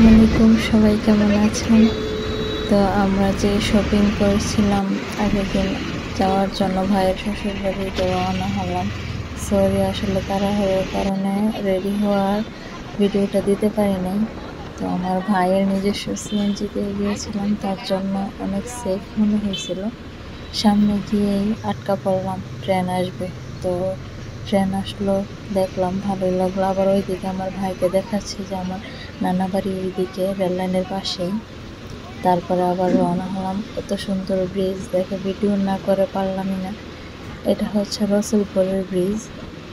আসসালামু আলাইকুম, সবাই কেমন আছেন? তো আমরা যে শপিং করেছিলাম আগের দিন যাওয়ার জন্য ভাইয়ের শ্বশুর বাড়িতে রওনা হলাম। সরি, আসলে তাড়াহুড়োর কারণে রেডি হওয়ার ভিডিওটা দিতে পারি নাই। তো আমার ভাইয়ের নিজস্ব সিএনজিতে গিয়েছিলাম, তার জন্য অনেক সেফ মনে হয়েছিল। সামনে গিয়েই আটকা পড়লাম, ট্রেন আসবে। তো ট্রেন আসলো, দেখলাম, ভালোই লাগলো। আবার ওইদিকে আমার ভাইকে দেখাচ্ছি যে আমার নানা বাড়ি ওইদিকে রেললাইনের পাশেই। তারপরে আবার রওনা হলাম। এত সুন্দর ব্রিজ দেখে ভিডিও না করে পারলামই না। এটা হচ্ছে রসুলপুরের ব্রিজ।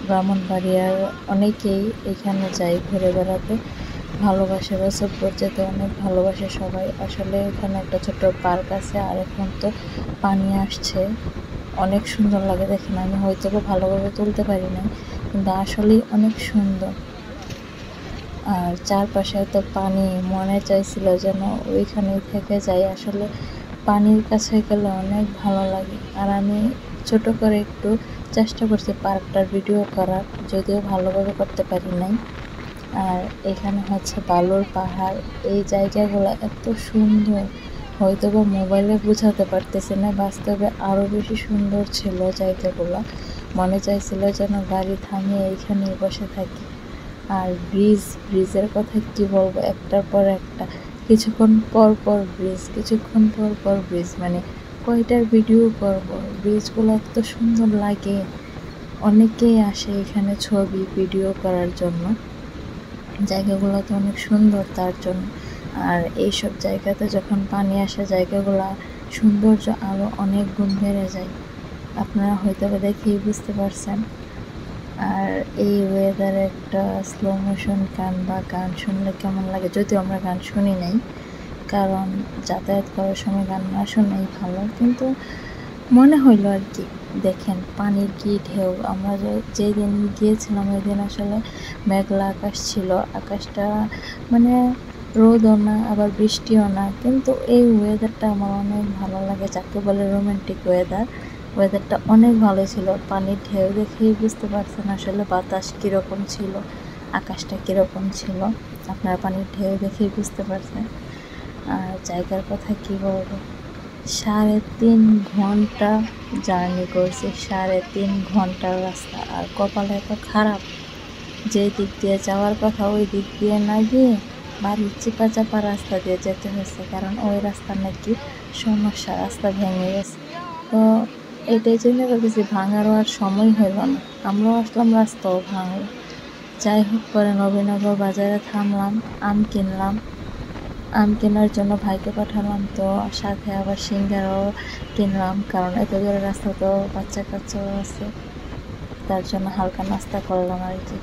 ব্রাহ্মণবাড়িয়ার অনেকেই এখানে যায় ঘুরে বেড়াতে, ভালোবাসে। রসুলপুর যেতে অনেক ভালোবাসে সবাই। আসলে এখানে একটা ছোট্ট পার্ক আছে, আর এখন তো পানি আসছে, অনেক সুন্দর লাগে। দেখেন, আমি হয়তো ভালোভাবে তুলতে পারি না, কিন্তু আসলেই অনেক সুন্দর। আর চারপাশে এত পানি, মনে চাইছিল যেন ওইখানেই থেকে যাই। আসলে পানির কাছে গেলে অনেক ভালো লাগে। আর আমি ছোট করে একটু চেষ্টা করছি পার্কটার ভিডিও করার, যদিও ভালোভাবে করতে পারি নাই। আর এখানে হচ্ছে বালুর পাহাড়। এই জায়গাগুলো এত সুন্দর, হয়তো বা মোবাইলে বোঝাতে পারতেছি না, বাস্তবে আরও বেশি সুন্দর ছিল জায়গাগুলো। মনে চাইছিল যেন গাড়ি থামিয়ে এইখানেই বসে থাকি। আর ব্রিজের কথা কি বলবো, একটার পর একটা, কিছুক্ষণ পর পর ব্রিজ, মানে কয়টার ভিডিও করব। ব্রিজগুলো এত সুন্দর লাগে, অনেকেই আসে এখানে ছবি ভিডিও করার জন্য। জায়গাগুলো তো অনেক সুন্দর তার জন্য। আর এইসব জায়গাতে যখন পানি আসে, জায়গাগুলো সৌন্দর্য আরও অনেক গুণ বেড়ে যায়। আপনারা হয়তো দেখেই বুঝতে পারছেন। আর এই ওয়েদারে একটা স্লো মোশন গান শুনলে কেমন লাগে, যদিও আমরা গান শুনি নাই, কারণ যাতায়াত করার সময় গান না শোনাই ভালো। কিন্তু মনে হইলো আর কি। দেখেন পানির কি ঢেউ। আমরা যেই দিন গিয়েছিলাম ওই দিন আসলে মেঘলা আকাশ ছিল, আকাশটা মানে রোদও না আবার বৃষ্টিও না, কিন্তু এই ওয়েদারটা আমার অনেক ভালো লাগে, যাকে বলে রোমান্টিক ওয়েদারটা অনেক ভালো ছিল। পানির ঢেউ দেখেই বুঝতে পারছেন আসলে বাতাস কীরকম ছিল, আকাশটা কীরকম ছিল। আপনারা পানির ঢেউ দেখেই বুঝতে পারছেন। আর জায়গার কথা কি বলবো, 3.5 ঘন্টা জার্নি করছি, 3.5 ঘন্টার রাস্তা। আর কপালে এত খারাপ, যে দিক দিয়ে যাওয়ার কথা ওই দিক দিয়ে না গিয়ে বাড়ির চিপা চাপা রাস্তা দিয়ে যেতে হয়েছে, কারণ ওই রাস্তা নাকি সমস্যা, রাস্তা ভেঙে গেছে। তো এটাই চিন্তা করতেছি, ভাঙারও আর সময় হইল না, আমরাও আসলাম, রাস্তাও ভাঙল। যাই হোক, পরে নবীনগর বাজারে থামলাম, আম কেনার জন্য ভাইকে পাঠালাম। তো সাথে আবার সিঙ্গারাও কিনলাম, কারণ এত দূরে রাস্তা, তো বাচ্চা কাচ্চাও আছে, তার জন্য হালকা নাস্তা করলাম আর কি।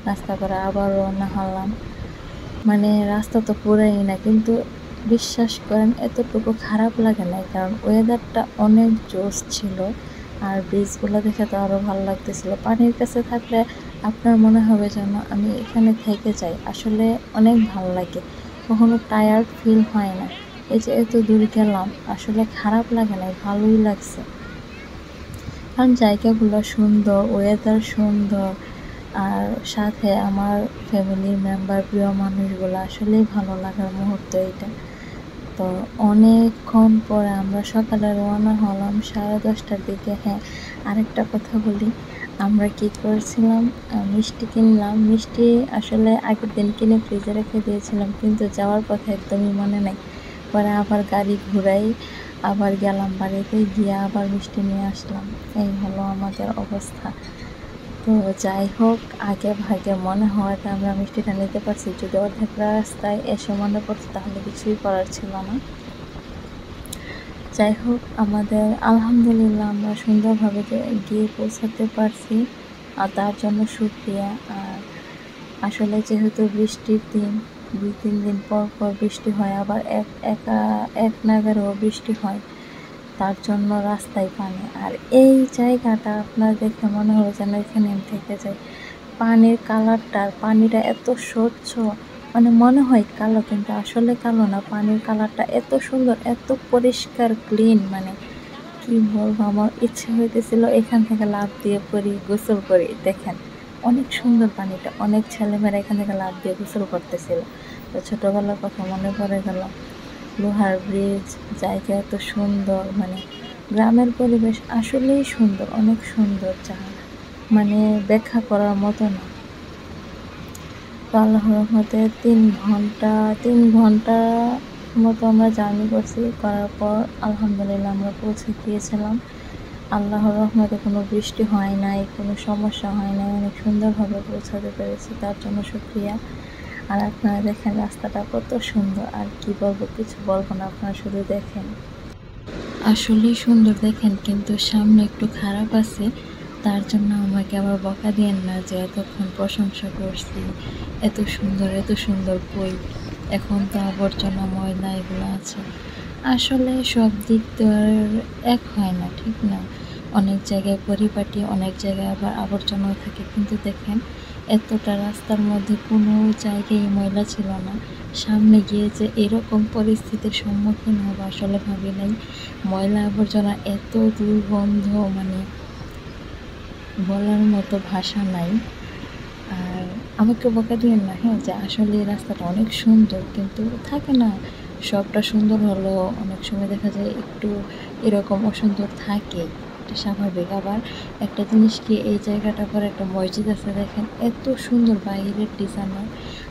নাস্তা করে আবার রওনা হলাম। মানে রাস্তা তো পুরাই না, কিন্তু বিশ্বাস করেন এতটুকু খারাপ লাগে না, কারণ ওয়েদারটা অনেক জোশ ছিল। আর ব্রিজগুলো দেখে তো আরও ভালো লাগতেছিল। পানির কাছে থাকলে আপনার মনে হবে যেন আমি এখানে থেকে যাই। আসলে অনেক ভালো লাগে, কখনো টায়ার্ড ফিল হয় না। এই যে এত দূর গেলাম, আসলে খারাপ লাগে না, ভালোই লাগছে, কারণ জায়গাগুলো সুন্দর, ওয়েদার সুন্দর। আর সাথে আমার ফ্যামিলির মেম্বার, প্রিয় মানুষগুলো, আসলেই ভালো লাগার মুহূর্ত এটা। তো অনেকক্ষণ পরে আমরা সকালে রওনা হলাম 10:30টার দিকে। হ্যাঁ, আরেকটা কথা বলি, আমরা কি করেছিলাম, মিষ্টি কিনলাম। মিষ্টি আসলে আগের দিন কিনে ফ্রিজে রেখে দিয়েছিলাম, কিন্তু যাওয়ার পথে একদমই মনে নেই। পরে আবার গাড়ি ঘুরাই, আবার গেলাম বাড়িতে, গিয়ে আবার মিষ্টি নিয়ে আসলাম। এই হলো আমাদের অবস্থা। তো যাই হোক, আগে ভাগে মনে হওয়াতে আমরা মিষ্টিটা নিতে পারছি। যদি অর্ধেক রাস্তায় এসে মনে পড়তো তাহলে কিছুই করার ছিল না। যাই হোক, আমাদের আলহামদুলিল্লাহ আমরা সুন্দরভাবে গিয়ে পৌঁছাতে পারছি, আর তার জন্য শুকরিয়া। আর আসলে যেহেতু বৃষ্টির দিন, 2-3 দিন পর পর বৃষ্টি হয়, আবার এক নাগারেও বৃষ্টি হয়, তার জন্য রাস্তায় পানি। আর এই জায়গাটা আপনার দেখে মনে হবে যেন এখানে আমি থেকে যাই। পানির কালারটা, পানিটা এত স্বচ্ছ, মানে মনে হয় কালো, কিন্তু আসলে কালো না। পানির কালারটা এত সুন্দর, এত পরিষ্কার, ক্লিন, মানে কি বলবো, আমার ইচ্ছে হইতেছিল এখান থেকে লাফ দিয়ে পড়ি, গোসল করি। দেখেন অনেক সুন্দর পানিটা, অনেক ছেলেমেয়েরা এখান থেকে লাফ দিয়ে গোসল করতেছিল। তো ছোটোবেলার কথা মনে পড়ে গেল। লোহার ব্রিজ, জায়গা এত সুন্দর, মানে গ্রামের পরিবেশ আসলেই সুন্দর, অনেক সুন্দর, যা মানে ব্যাখ্যা করার মতো না। তো আল্লাহর রহমতে 3 ঘন্টা মতো আমরা জার্নি করছি। করার পর আলহামদুলিল্লাহ আমরা পৌঁছে গিয়েছিলাম। আল্লাহর রহমতে কোনো বৃষ্টি হয় নাই, কোনো সমস্যা হয় নাই, অনেক সুন্দরভাবে পৌঁছাতে পেরেছি, তার জন্য শুকরিয়া। আর আপনারা দেখেন রাস্তাটা কত সুন্দর, আর কি বলবো, কিছু বলবো না, আপনারা শুধু দেখেন। আসলেই সুন্দর দেখেন, কিন্তু সামনে একটু খারাপ আছে, তার জন্য আমাকে আবার বকা দিয়েন না যে এতক্ষণ প্রশংসা করছি, এত সুন্দর কই, এখন তো আবর্জনা ময়লা এগুলো আছে। আসলে সব দিক তো আর এক হয় না, ঠিক না? অনেক জায়গায় পরিপাটি, অনেক জায়গায় আবার আবর্জনাও থাকে। কিন্তু দেখেন এতটা রাস্তার মধ্যে কোনো জায়গায় ময়লা ছিল না। সামনে গিয়ে যে এরকম পরিস্থিতির সম্মুখীন হবো আসলে ভাবি নাই। ময়লা আবর্জনা এত দুর্গন্ধ, মানে বলার মতো ভাষা নাই। আর আমাকে বকা দিয়েন না, হ্যাঁ, যে আসলে এই রাস্তাটা অনেক সুন্দর, কিন্তু থাকে না সবটা সুন্দর হলেও অনেক সময় দেখা যায় একটু এরকম অসুন্দর থাকে, এটা স্বাভাবিক। আবার একটা জিনিস কি, এই জায়গাটা পরে একটা মসজিদ আছে, দেখেন এত সুন্দর বাইরের ডিজাইনার।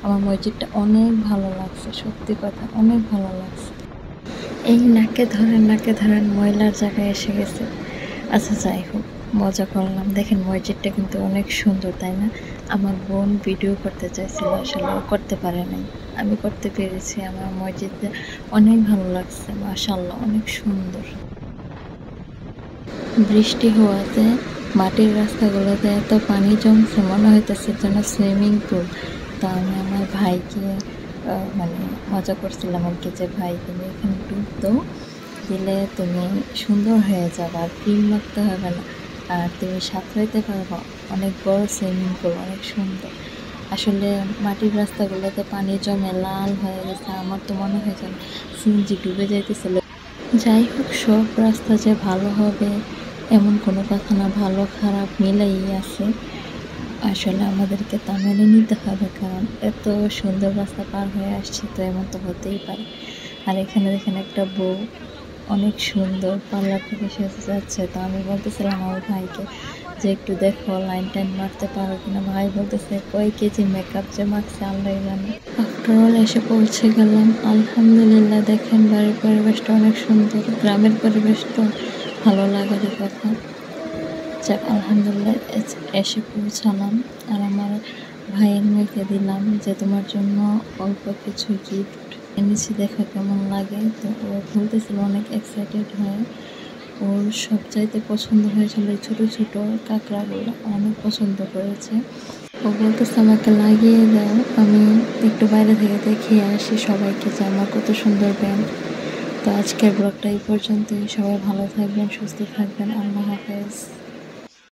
আমার মসজিদটা অনেক ভালো লাগছে, সত্যি কথা অনেক ভালো লাগছে। এই নাকে ধরেন ময়লার জায়গায় এসে গেছে। আচ্ছা যাই হোক, মজা করলাম। দেখেন মসজিদটা কিন্তু অনেক সুন্দর, তাই না? আমার বোন ভিডিও করতে চাইছিল, আসলে করতে পারে নাই, আমি করতে পেরেছি। আমার মসজিদটা অনেক ভালো লাগছে, মাশাআল্লাহ অনেক সুন্দর। বৃষ্টি হওয়াতে মাটির রাস্তাগুলোতে এত পানি জমছে, মনে হইতেছে যেন সুইমিং পুল। তো আমি আমার ভাইকে মানে মজা করছিলাম আর কি, যে ভাই তুমি এখানে ডুব দাও, দিলে তুমি সুন্দর হয়ে যাবে, আর ক্রিম মাখতে হবে না, আর তুমি সাঁতরাইতে পারবো। অনেক বড় সুইমিং পুল, অনেক সুন্দর। আসলে মাটির রাস্তাগুলোতে পানি জমে লাল হয়ে গেছে, আমার তো মনে হয় যেন সিএনজি ডুবে যাইতেছিল। যাই হোক, সব রাস্তা যে ভালো হবে এমন কোনো কথা না, ভালো খারাপ মিলাই আছে। আসলে আমাদেরকে তা মেনে নিতে হবে, কারণ এত সুন্দর রাস্তা পার হয়ে আসছে, তো এমন তো হতেই পারে। আর এখানে দেখেন একটা বউ অনেক সুন্দর পার্লার থেকে সেজে যাচ্ছে। তো আমি বলতেছিলাম আমার ভাইকে যে একটু দেখো লাইন টাইন মারতে পারো কিনা। ভাই বলতেছে কয় কেজি মেকআপ যে মাখছে আল্লাহ জানে। আফটার অল এসে পৌঁছে গেলাম, আলহামদুলিল্লাহ। দেখেন বাড়ির পরিবেশটা অনেক সুন্দর, গ্রামের পরিবেশ তো ভালো লাগারই কথা। যাক আলহামদুলিল্লাহ এসে পৌঁছালাম। আর আমার ভাইয়ের মেয়েকে দিলাম যে তোমার জন্য অল্প কিছু গিফট এনেছি, দেখো কেমন লাগে। তো ও বলতেছিল অনেক এক্সাইটেড হয়, ওর সবচাইতে পছন্দ হয়েছিল এই ছোটো ছোটো কাঁকড়াগুলো, অনেক পছন্দ করেছে। ও বলতেছে আমাকে লাগিয়ে দাও, আমি একটু বাইরে থেকে দেখিয়ে আসি সবাইকে যে আমার কত সুন্দর ব্যান্ড। তো আজকের ব্লগটা এই পর্যন্তই। সবাই ভালো থাকবেন, সুস্থ থাকবেন, আল্লাহ হাফেজ।